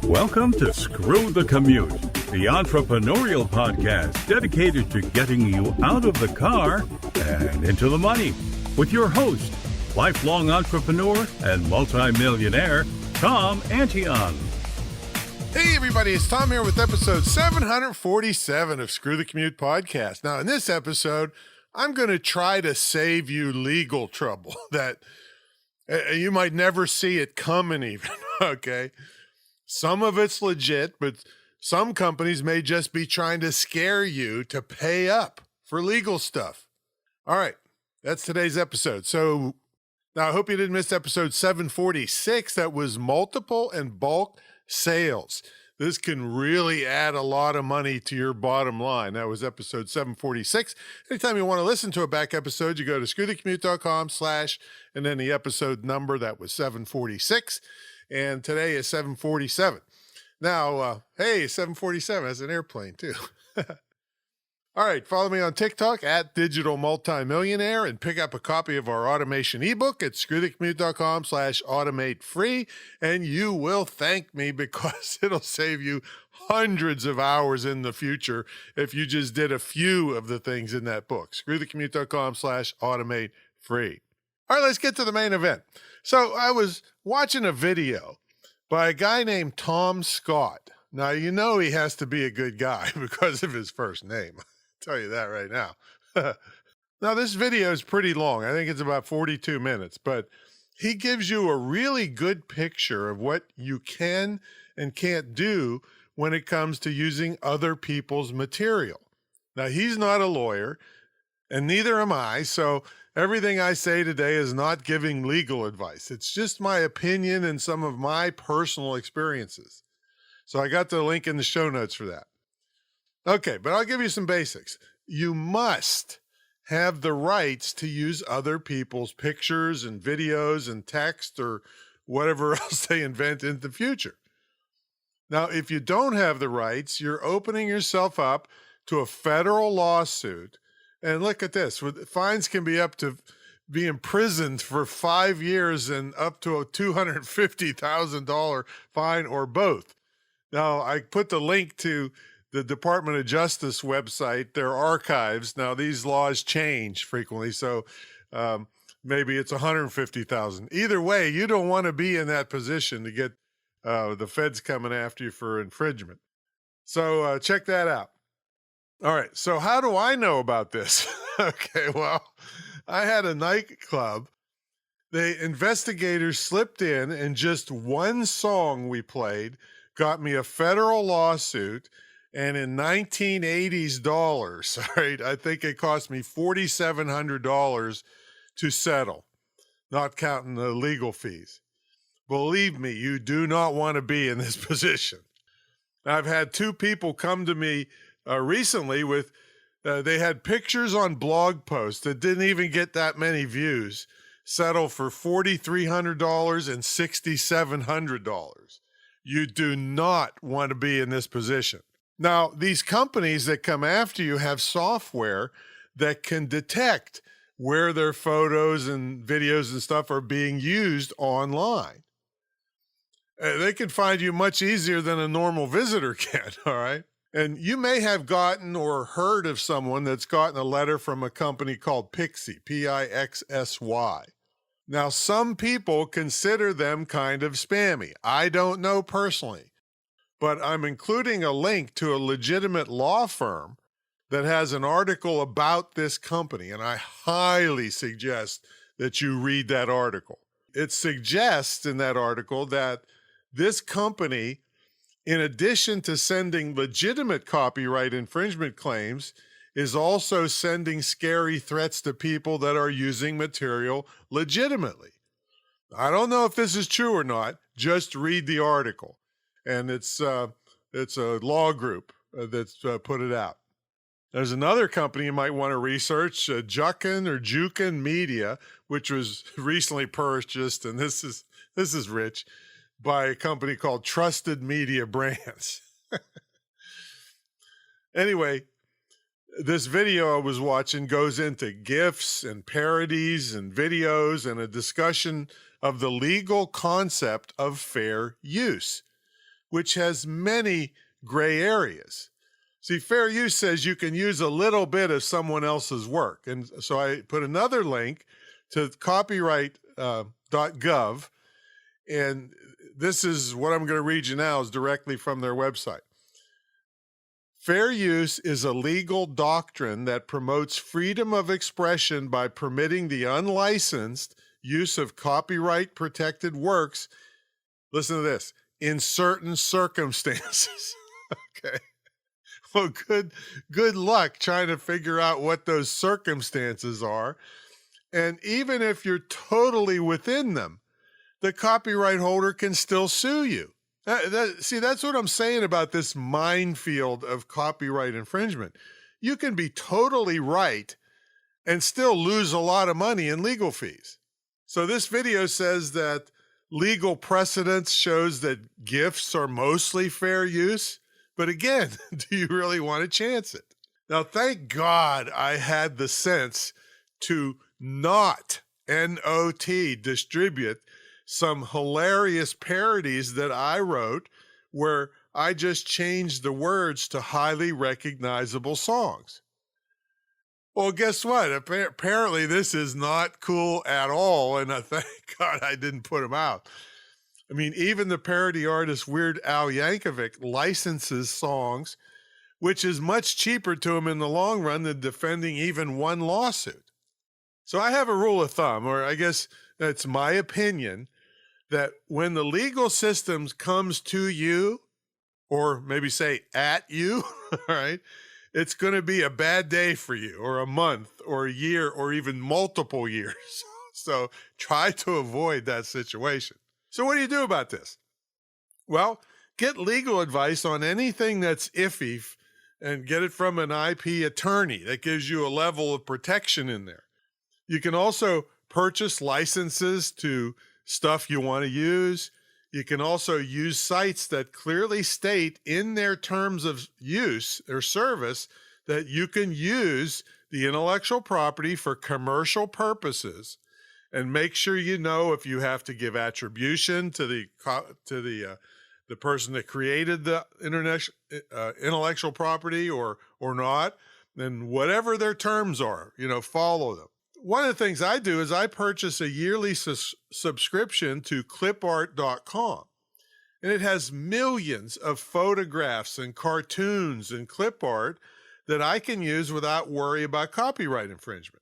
Welcome to Screw the Commute, the entrepreneurial podcast dedicated to getting you out of the car and into the money. With your host, lifelong entrepreneur and multimillionaire, Tom Antion. Hey everybody, it's Tom here with episode 747 of Screw the Commute podcast. Now in this episode, I'm going to try to save you legal trouble that you might never see it coming even, okay? Some of it's legit, but some companies may just be trying to scare you to pay up for legal stuff. All right, that's today's episode. So now I hope you didn't miss episode 746. That was multiple and bulk sales. This can really add a lot of money to your bottom line. That was episode 746. Anytime you want to listen to a back episode, you go to screwthecommute.com/ and then the episode number. That was 746. And today is 747. Now, hey, 747 has an airplane too. All right, follow me on TikTok at Digital Multimillionaire and pick up a copy of our automation ebook at screwthecommute.com/automate free. And you will thank me because it'll save you hundreds of hours in the future if you just did a few of the things in that book. screwthecommute.com/automate free. All right, let's get to the main event. So I was watching a video by a guy named Tom Scott. Now, you know he has to be a good guy because of his first name. I'll tell you that right now. Now, this video is pretty long. I think it's about 42 minutes, but he gives you a really good picture of what you can and can't do when it comes to using other people's material. Now, he's not a lawyer, and neither am I, so everything I say today is not giving legal advice. It's just my opinion and some of my personal experiences. So I got the link in the show notes for that. Okay, but I'll give you some basics. You must have the rights to use other people's pictures and videos and text or whatever else they invent in the future. Now, if you don't have the rights, you're opening yourself up to a federal lawsuit. And look at this, fines can be up to be imprisoned for 5 years and up to a $250,000 fine or both. Now, I put the link to the Department of Justice website, their archives. Now, these laws change frequently, so maybe it's $150,000. Either way, you don't want to be in that position to get the feds coming after you for infringement. So check that out. All right, so how do I know about this? Okay, well, I had a nightclub. The investigators slipped in, and just one song we played got me a federal lawsuit, and in 1980s dollars, all right, I think it cost me $4,700 to settle, not counting the legal fees. Believe me, you do not want to be in this position. I've had two people come to me recently with, they had pictures on blog posts that didn't even get that many views, settle for $4,300 and $6,700. You do not want to be in this position. Now, these companies that come after you have software that can detect where their photos and videos and stuff are being used online. They can find you much easier than a normal visitor can, all right? And you may have gotten or heard of someone that's gotten a letter from a company called Pixy, Pixsy. Now, some people consider them kind of spammy. I don't know personally, but I'm including a link to a legitimate law firm that has an article about this company, and I highly suggest that you read that article. It suggests in that article that this company, in addition to sending legitimate copyright infringement claims, is also sending scary threats to people that are using material legitimately. I don't know if this is true or not. Just read the article. And it's a law group that's put it out. There's another company you might want to research, Jukin Media, which was recently purchased, and this is rich, by a company called Trusted Media Brands. Anyway, this video I was watching goes into GIFs and parodies and videos and a discussion of the legal concept of fair use. which has many gray areas. See, fair use says you can use a little bit of someone else's work. And so I put another link to copyright.gov, and this is what I'm going to read you now is directly from their website. Fair use is a legal doctrine that promotes freedom of expression by permitting the unlicensed use of copyright-protected works, listen to this, in certain circumstances. Okay. Well, good luck trying to figure out what those circumstances are. And even if you're totally within them, the copyright holder can still sue you. See, that's what I'm saying about this minefield of copyright infringement. You can be totally right and still lose a lot of money in legal fees. So this video says that legal precedence shows that GIFs are mostly fair use. But again, do you really want to chance it? Now, thank God I had the sense to not, N-O-T, distribute some hilarious parodies that I wrote where I just changed the words to highly recognizable songs. Well, guess what? Apparently this is not cool at all, and I thank God I didn't put them out. I mean, even the parody artist Weird Al Yankovic licenses songs, which is much cheaper to him in the long run than defending even one lawsuit. So I have a rule of thumb, or I guess that's my opinion, that when the legal system comes to you, or maybe say at you, all right, it's going to be a bad day for you, or a month, or a year, or even multiple years. So try to avoid that situation. So what do you do about this? Well, get legal advice on anything that's iffy and get it from an IP attorney that gives you a level of protection in there. You can also purchase licenses to stuff you want to use. You can also use sites that clearly state in their terms of use or service that you can use the intellectual property for commercial purposes, and make sure you know if you have to give attribution to the person that created the intellectual property or not, and whatever their terms are, follow them. One of the things I do is I purchase a yearly subscription to clipart.com, and it has millions of photographs and cartoons and clip art that I can use without worry about copyright infringement.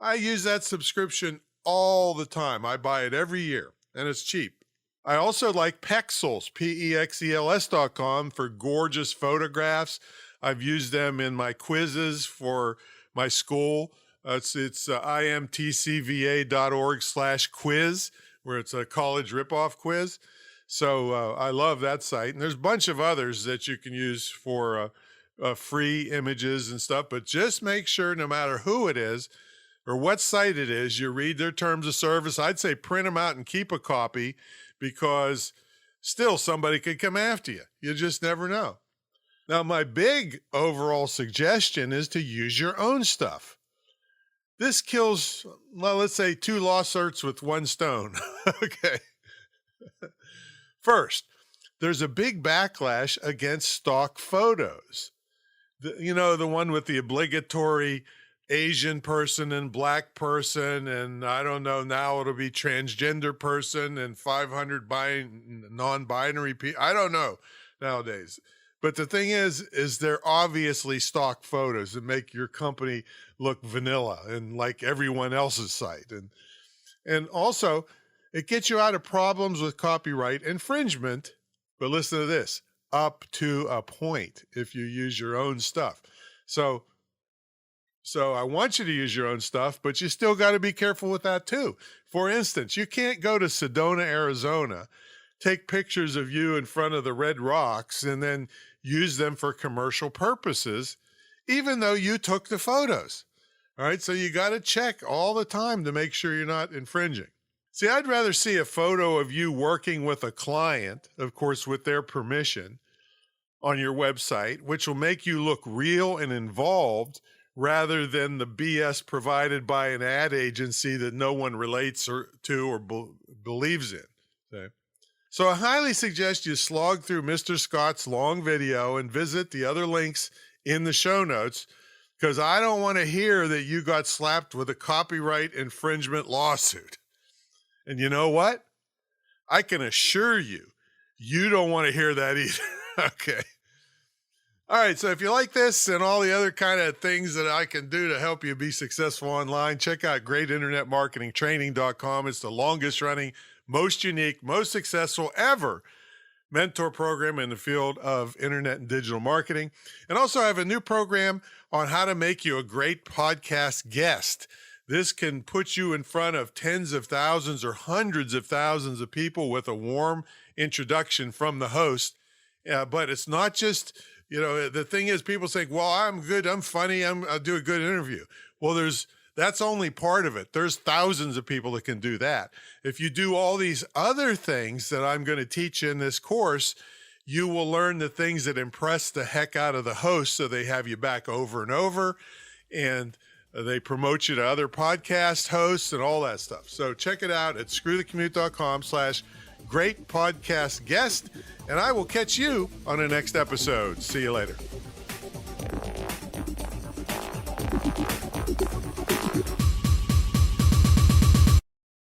I use that subscription all the time. I buy it every year, and it's cheap. I also like Pexels, Pexels.com, for gorgeous photographs. I've used them in my quizzes for my school. It's imtcva.org/quiz, where it's a college ripoff quiz. So I love that site. And there's a bunch of others that you can use for free images and stuff. But just make sure, no matter who it is or what site it is, you read their terms of service. I'd say print them out and keep a copy, because still somebody could come after you. You just never know. Now, my big overall suggestion is to use your own stuff. This kills, well, let's say 2 lawsuits with 1 stone. Okay. First, there's a big backlash against stock photos. The one with the obligatory Asian person and black person, and I don't know, now it'll be transgender person and 500 non-binary people. I don't know nowadays. But the thing is they're obviously stock photos that make your company look vanilla and like everyone else's site. And also, it gets you out of problems with copyright infringement. But listen to this, up to a point if you use your own stuff. So I want you to use your own stuff, but you still got to be careful with that too. For instance, you can't go to Sedona, Arizona, take pictures of you in front of the Red Rocks, and then use them for commercial purposes, even though you took the photos. All right, so you got to check all the time to make sure you're not infringing. See, I'd rather see a photo of you working with a client, of course, with their permission, on your website, which will make you look real and involved, rather than the BS provided by an ad agency that no one relates to or believes in. Okay? So I highly suggest you slog through Mr. Scott's long video and visit the other links in the show notes, because I don't want to hear that you got slapped with a copyright infringement lawsuit. And you know what? I can assure you, you don't want to hear that either. Okay. All right. So if you like this and all the other kind of things that I can do to help you be successful online, check out greatinternetmarketingtraining.com. It's the longest running, most unique, most successful ever mentor program in the field of internet and digital marketing. And also I have a new program on how to make you a great podcast guest. This can put you in front of tens of thousands or hundreds of thousands of people with a warm introduction from the host. But it's not just, the thing is, people think, well, I'm good, I'm funny, I'll do a good interview. Well, that's only part of it. There's thousands of people that can do that. If you do all these other things that I'm going to teach in this course, you will learn the things that impress the heck out of the host, so they have you back over and over, and they promote you to other podcast hosts and all that stuff. So check it out at screwthecommute.com/great-podcast-guest, and I will catch you on the next episode. See you later.